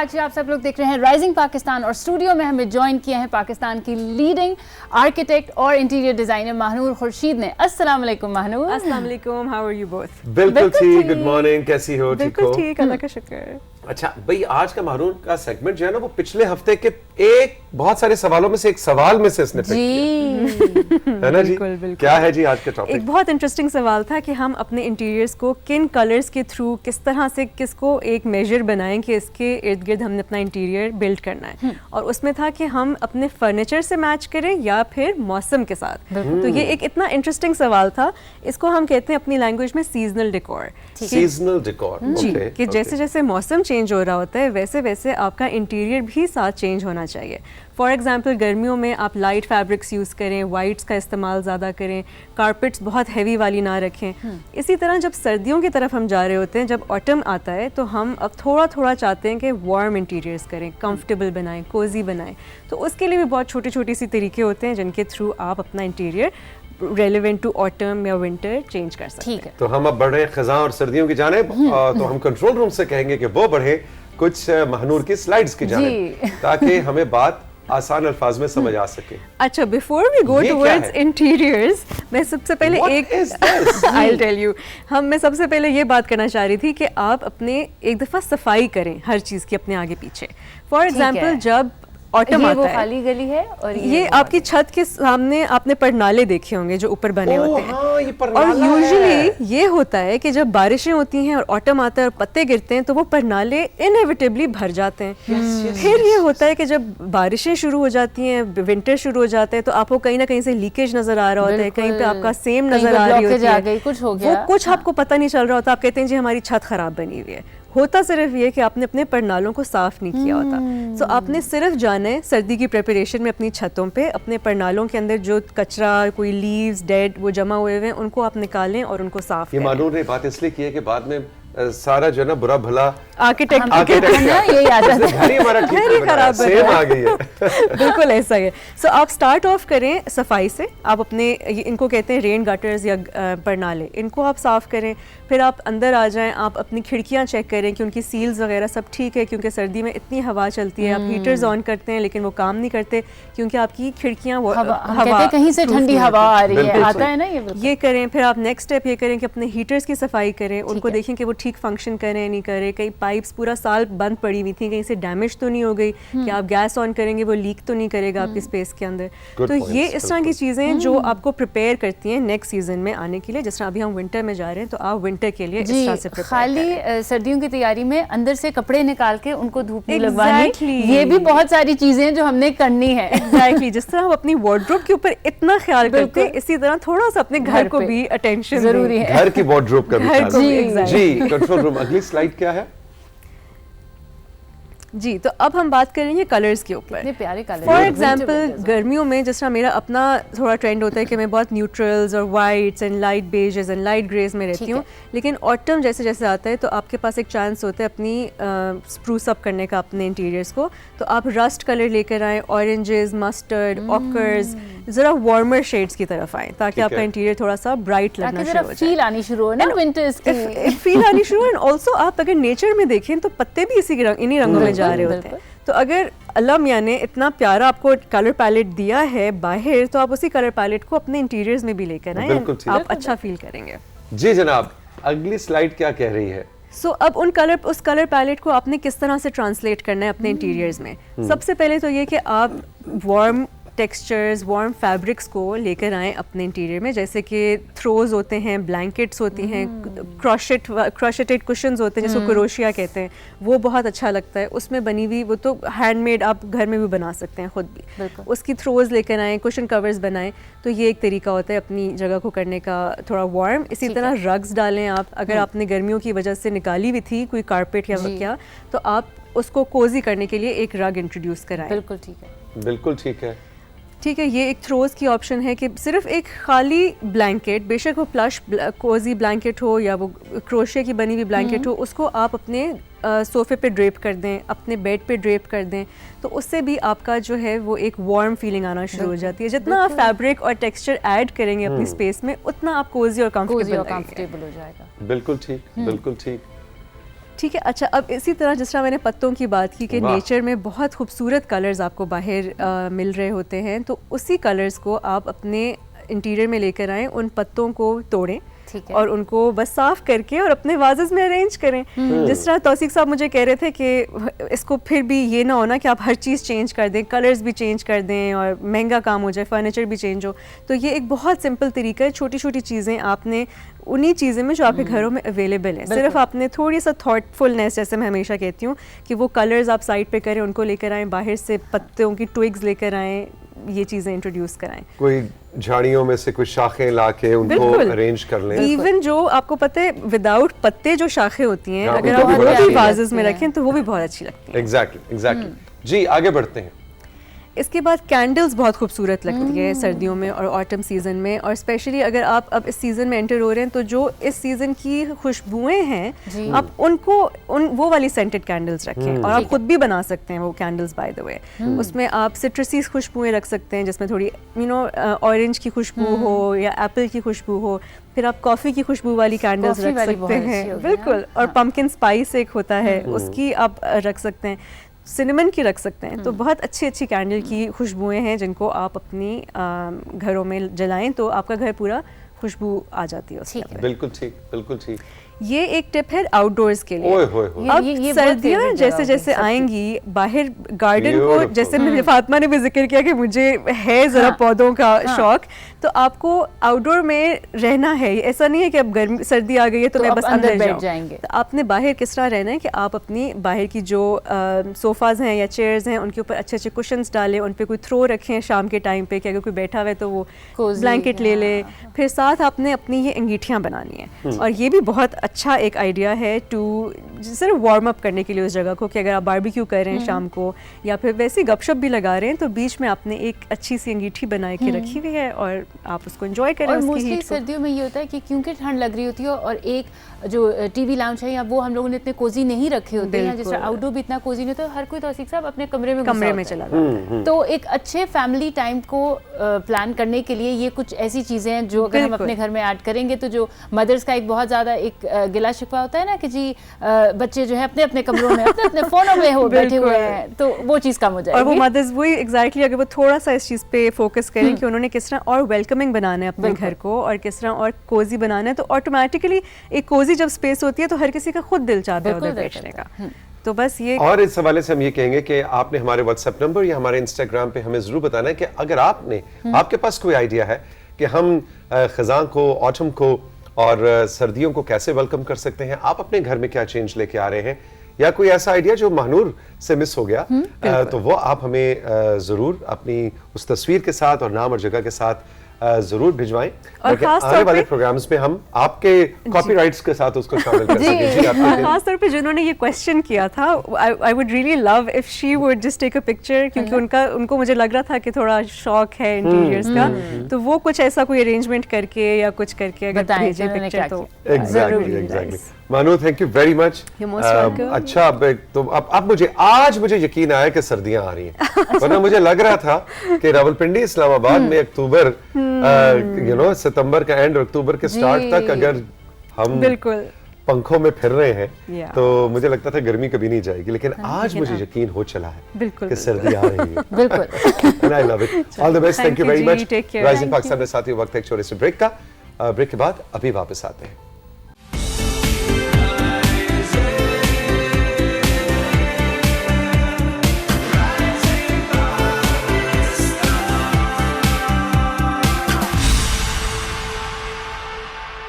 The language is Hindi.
कराची। आप सब लोग देख रहे हैं राइजिंग पाकिस्तान और स्टूडियो में हमें ज्वाइन किए हैं पाकिस्तान की लीडिंग आर्किटेक्ट और इंटीरियर डिजाइनर महानूर खुर्शीद ने। अस्सलाम वालेकुम महानूर। अस्सलाम वालेकुम, हाउ आर यू बोथ? बिल्कुल ठीक, गुड मॉर्निंग, कैसी हो? बिल्कुल ठीक, अल्लाह का शुक्र। अच्छा भाई, आज का महानूर का सेगमेंट जो है ना वो पिछले हफ्ते के एक बहुत सारे सवालों में से एक सवाल में से इसने पिक किया है ना जी। बिल्कुल, बिल्कुल। क्या है जी आज का टॉपिक? एक बहुत इंटरेस्टिंग सवाल था कि हम अपने इंटीरियर्स को किन कलर्स के थ्रू किस तरह से किसको एक मेजर बनाएं कि इसके इर्द गिर्द हमने अपना इंटीरियर बिल्ड करना है। और उसमें था कि हम अपने फर्नीचर से मैच करें या फिर मौसम के साथ। तो ये एक इतना इंटरेस्टिंग सवाल था। इसको हम कहते हैं अपनी लैंग्वेज में सीजनल डेकोर। सीजनल डेकोर जी, कि जैसे जैसे मौसम चेंज हो रहा होता है वैसे वैसे आपका इंटीरियर भी साथ चेंज होना चाहिए। फॉर एग्जांपल गर्मियों में आप लाइट फैब्रिक्स यूज़ करें, वाइट्स का इस्तेमाल ज़्यादा करें, कारपेट्स बहुत हैवी वाली ना रखें। इसी तरह जब सर्दियों की तरफ हम जा रहे होते हैं, जब ऑटम आता है तो हम अब थोड़ा थोड़ा चाहते हैं कि वार्म इंटीरियर्स करें, कंफर्टेबल बनाएं, कोजी बनाएं। तो उसके लिए भी बहुत छोटे छोटे सी तरीके होते हैं जिनके थ्रू आप अपना इंटीरियर रेलेवेंट टू ऑटम या विंटर चेंज कर सकते हैं। तो हम अब बढ़ रहे हैं खज़ां और सर्दियों की जानिब, तो हम कंट्रोल रूम से कहेंगे कि वो बढ़े कुछ महानूर की स्लाइड्स की जानिब, ताकि हमें बात आसान अल्फाज में समझ आ सके। अच्छा, before we go towards interiors, मैं सबसे पहले I'll tell you, मैं सबसे पहले ये बात करना चाह रही थी कि आप अपने एक दफ़ा सफाई करें हर चीज़ की अपने आगे पीछे। फॉर एग्जाम्पल जब ऑटम आता है, खाली गली है और ये आपकी छत के सामने आपने परनाले देखे होंगे जो ऊपर बने होते हैं। हाँ, ये और यूजुअली ये होता है कि जब बारिशें होती हैं और ऑटम आता है और पत्ते गिरते हैं तो वो परनाले इनएविटेबली भर जाते हैं। फिर ये होता है कि जब बारिशें शुरू हो जाती हैं, विंटर शुरू हो जाता है, तो आपको कहीं ना कहीं से लीकेज नजर आ रहा होता है, कहीं पे आपका सेम नजर आ रही होती है, कुछ हो गया, वो कुछ आपको पता नहीं चल रहा होता। आप कहते हैं जी हमारी छत खराब बनी हुई है। होता सिर्फ ये कि आपने अपने परनालों को साफ नहीं किया होता। तो आपने सिर्फ जाना है सर्दी की प्रिपरेशन में अपनी छतों पे अपने परनालों के अंदर जो कचरा, कोई लीव्स, डेड वो जमा हुए हुए हैं, उनको आप निकालें और उनको साफ करें। ये महानूर ने बात इसलिए की है कि बाद में सारा जो है ना बुरा भला आर्किटेक्ट ये याद आता है, हमारा ठीक खराब सेम आ गई है। बिल्कुल ऐसा ही है। सो आप स्टार्ट ऑफ करें सफाई से। आप अपने इनको कहते हैं रेन गटर्स या परनाले, इनको आप साफ करें। फिर आप अंदर आ जाएं, आप अपनी खिड़कियां चेक करें कि उनकी सील्स वगैरह सब ठीक है, क्योंकि सर्दी में इतनी हवा चलती है। आप हीटर्स ऑन करते हैं लेकिन वो काम नहीं करते क्योंकि आपकी खिड़कियां हवा कहीं से ठंडी हवा आ रही है, आता है ना ये करें। फिर आप नेक्स्ट स्टेप ये करें कि अपने हीटर्स की सफाई करें, उनको देखें कि वो ठीक फंक्शन करें नहीं करे। कई पाइप्स पूरा साल बंद पड़ी हुई थी, कहीं से डैमेज तो नहीं हो गई कि आप गैस ऑन करेंगे वो लीक तो नहीं करेगा आपकी स्पेस के अंदर। तो ये इस तरह की चीजें जो आपको प्रिपेयर करती हैं नेक्स्ट सीजन में आने के लिए। जिस तरह अभी हम विंटर में जा रहे हैं तो आप विंटर के लिए इस तरह से प्रिपेयर खाली सर्दियों की तैयारी में अंदर से कपड़े निकाल के उनको धूप में लगवानी, ये भी बहुत सारी चीजें जो हमने करनी है। एग्जैक्टली, जिस तरह हम अपनी वार्डरोब के ऊपर इतना ख्याल करते हैं, इसी तरह थोड़ा सा अपने घर को भी अटेंशन जरूरी है। घर की वार्डरोब का भी ख्याल। जी, कंट्रोल रूम, अगली स्लाइड क्या है जी? तो अब हम बात करेंगे कलर्स के ऊपर। प्यारे कलर। फॉर एग्जांपल गर्मियों में जिस तरह मेरा अपना थोड़ा ट्रेंड होता है कि मैं बहुत न्यूट्रल्स और whites and light beiges and light greys में रहती हूँ, लेकिन ऑटम जैसे जैसे आता है तो आपके पास एक चांस होता है अपनी स्प्रूस अप करने का अपने इंटीरियर्स को। तो आप रस्ट कलर लेकर आए, ऑरेंजेस, मस्टर्ड, ऑकर्स, जरा वार्मर शेड्स की तरफ आए ताकि आपका इंटीरियर थोड़ा सा ब्राइट लगना शुरू हो जाए, फील आनी शुरू हो ना विंटर्स की फील आनी शुरू। एंड ऑल्सो आप अगर नेचर में देखें तो पत्ते भी इन्हीं रंगों में जा रहे होते हैं। तो अगर अल्लाह मियां ने इतना प्यारा आपको कलर पैलेट दिया है बाहर, तो आप उसी कलर पैलेट को अपने इंटीरियर्स में भी लेकर आए, आप अच्छा फील करेंगे। जी जनाब, अगली स्लाइड क्या कह रही है? अब उस कलर पैलेट को आपने किस तरह से ट्रांसलेट करना है अपने इंटीरियर्स में। सबसे पहले तो ये कि आप वार्म टेक्सचर्स, वार्म फैब्रिक्स को लेकर आएँ अपने इंटीरियर में, जैसे कि थ्रोज होते हैं, ब्लैंकेट्स होती हैं, क्रोशेटेड कुशन्स होते हैं जिसको क्रोशिया कहते हैं, वो बहुत अच्छा लगता है। उसमें बनी हुई वो तो हैंडमेड आप घर में भी बना सकते हैं खुद भी। उसकी थ्रोज लेकर आएँ, कुशन कवर्स बनाएं, तो ये एक तरीका होता है अपनी जगह को करने का थोड़ा वार्म। इसी तरह रग्स डालें आप, अगर आपने गर्मियों की वजह से निकाली हुई थी कोई कारपेट या क्या, तो आप उसको कोजी करने के लिए एक रग इंट्रोड्यूस कराएं। बिल्कुल ठीक है, बिल्कुल ठीक है। ठीक है, ये एक थ्रोज की ऑप्शन है कि सिर्फ एक खाली ब्लैंकेट, बेशक वो प्लश कोजी ब्लैंकेट हो या वो क्रोशे की बनी हुई ब्लैंकेट हो, उसको आप अपने सोफे पे ड्रेप कर दें, अपने बेड पे ड्रेप कर दें, तो उससे भी आपका जो है वो एक वार्म फीलिंग आना शुरू हो जाती है। जितना आप फैब्रिक और टेक्सचर ऐड करेंगे अपनी स्पेस में, उतना आप कोजी और कंफर्टेबल हो जाएगा। बिल्कुल ठीक, बिल्कुल ठीक। ठीक है। अच्छा, अब इसी तरह जिस तरह मैंने पत्तों की बात की कि वाह। नेचर में बहुत खूबसूरत कलर्स आपको बाहर मिल रहे होते हैं, तो उसी कलर्स को आप अपने इंटीरियर में लेकर आएँ, उन पत्तों को तोड़ें ठीक है। और उनको बस साफ करके और अपने वाजेस में अरेंज करें। जिस तरह तौसीक साहब मुझे कह रहे थे कि इसको फिर भी ये ना होना कि आप हर चीज़ चेंज कर दें, कलर्स भी चेंज कर दें और महंगा काम हो जाए, फर्नीचर भी चेंज हो। तो ये एक बहुत सिंपल तरीका है, छोटी छोटी चीज़ें आपने उन्हीं चीज़ें में जो आपके घरों में अवेलेबल है, सिर्फ आपने थोड़ी सा थॉटफुलनेस, जैसे मैं हमेशा कहती हूँ कि वो कलर्स आप साइड पे करें, उनको लेकर आएँ, बाहर से पत्तों की ट्विग्स लेकर आएँ, ये चीज़ें इंट्रोड्यूस कराएं। कोई झाड़ियों में से कुछ शाखें लाके उनको बिल्कुल। अरेंज कर लें। इवन जो आपको पता है विदाउट पत्ते जो शाखें होती हैं, हाँ, अगर उनको आप भी वो अच्छी भी वाजेस में लगती रखें तो वो भी बहुत अच्छी लगती है। एग्जैक्टली जी, आगे बढ़ते हैं। इसके बाद कैंडल्स बहुत खूबसूरत लगती है सर्दियों में और ऑटम सीजन में, और स्पेशली अगर आप अब इस सीजन में एंटर हो रहे हैं तो जो इस सीजन की खुशबुएं हैं, आप उनको वो वाली सेंटेड कैंडल्स रखें, और आप खुद भी बना सकते हैं वो कैंडल्स बाय द वे। उसमें आप सिट्रसी खुशबुएं रख सकते हैं, जिसमें थोड़ी ऑरेंज की खुशबू हो या एप्पल की खुशबू हो। फिर आप कॉफ़ी की खुशबू वाली कैंडल्स कॉफी रख वाली सकते बहुत अच्छी हैं, होगी, बिल्कुल। और पम्पकिन स्पाइस एक होता है, उसकी आप रख सकते हैं, सिनेमन की रख सकते हैं। तो बहुत अच्छी अच्छी कैंडल की खुशबुएं हैं जिनको आप अपनी घरों में जलाएं तो आपका घर पूरा खुशबू आ जाती है उसके ठीक है। अंदर। बिल्कुल ठीक, बिल्कुल ठीक। ये एक टिप है आउटडोर्स के लिए। ओए होए होए। अब ये बहुत सर्दियाँ favorite जगह जैसे होगी जैसे सबकी। आएंगी, बाहर गार्डन को, Beautiful। जैसे मेरे फातिमा ने भी जिक्र किया कि मुझे है जरा पौधों का शौक, तो आपको आउटडोर में रहना है। ऐसा नहीं है कि अब गर्मी सर्दी आ गई है तो मैं आप बस अंदर अंदर बैठ जाऊं। जाएंगे। तो आपने बाहर किस तरह रहना है कि आप अपनी बाहर की जो सोफाज हैं या चेयर्स हैं, उनके ऊपर अच्छे अच्छे कुशन्स डालें, उन पे कोई थ्रो रखें शाम के टाइम पे कि अगर कोई बैठा हुआ है तो वो Cozy, ब्लैंकेट ले ले। फिर साथ आपने अपनी ये अंगीठियाँ बनानी है, और ये भी बहुत अच्छा एक आइडिया है टू सिर्फ वार्म अप करने के लिए उस जगह को, कि अगर आप बारबेक्यू कर रहे हैं शाम को या फिर वैसे ही गपशप भी लगा रहे हैं तो बीच में आपने एक अच्छी सी अंगीठी बना के रखी हुई है और आप उसको एंजॉय करें और उसकी मोस्टली हीट को। सर्दियों में ये होता है कि क्योंकि ठंड लग रही होती है और एक जो टीवी लाउंज है या वो हम लोगों ने इतने कोजी नहीं रखे होते हैं, जैसे आउटडोर भी इतना कोजी नहीं होता, हर कोई तौसीक साहब अपने कमरे में चला जाता है। तो एक अच्छे फैमिली टाइम को प्लान करने के लिए ये कुछ ऐसी चीजें हैं जो अगर हम अपने घर में ऐड करेंगे तो जो मदर्स का एक बहुत ज्यादा एक गिला शिकवा होता है ना कि जी बच्चे जो है अपने अपने कमरों में अपने अपने फोनों में हो बैठे हुए हैं, तो वो चीज कम हो जाएगी। और वो मदर्स वही एग्जैक्टली अगर वो थोड़ा सा इस चीज़ पे फोकस करें कि उन्होंने किस तरह और वेलकमिंग बनाना है अपने घर को और किस तरह और कोजी बनाना है, तो ऑटोमेटिकली एक कोजी जब स्पेस होती है तो हर किसी का खुद दिल चाहता है उधर बैठने का। तो बस ये, और इस हवाले से हम ये कहेंगे कि आपने हमारे व्हाट्सएप नंबर या हमारे इंस्टाग्राम पे हमें जरूर बताना है कि अगर आपके पास कोई आइडिया है कि हम खजां को, ऑटम को और सर्दियों को कैसे वेलकम कर सकते हैं, आप अपने घर में क्या चेंज लेके आ रहे हैं, या कोई ऐसा आइडिया जो महानूर से मिस हो गया, तो वो आप हमें जरूर अपनी उस तस्वीर के साथ और नाम और जगह के साथ जरूर भिजवाएं, और ताकि खास आने तौर वाले पे प्रोग्राम्स में हम आपके कॉपीराइट्स के साथ उसको शामिल कर सकें। जी, आपके खास तौर पे जिन्होंने ये क्वेश्चन किया था, I would really love if she would just take a picture, क्योंकि उनको मुझे लग रहा था कि थोड़ा शौक है इंटीरियर्स का, तो वो कुछ ऐसा कोई अरेंजमेंट करके या कुछ करके अगर बताएं भेजे उन्होंने पिक्चर क्या तो एग्जैक्टली मानू, thank you very much. You're most welcome. अच्छा, तो अब आज मुझे यकीन आया कि सर्दियां आ रही हैं, वरना मुझे लग रहा था कि रावलपिंडी इस्लामाबाद में अक्टूबर, सितंबर का एंड, अक्टूबर के स्टार्ट तक अगर हम बिल्कुल पंखों में फिर रहे हैं Yeah. तो मुझे लगता था गर्मी कभी नहीं जाएगी, लेकिन आज मुझे यकीन हो चला है बिल्कुल, कि सर्दी आ रही है। बिल्कुल। And I love it. All the best. Thank Thank you you very ji, much. take care. Rising Thank Pakistan में साथी वक्त है एक छोटे से ब्रेक का। ब्रेक के बाद अभी वापस आते हैं।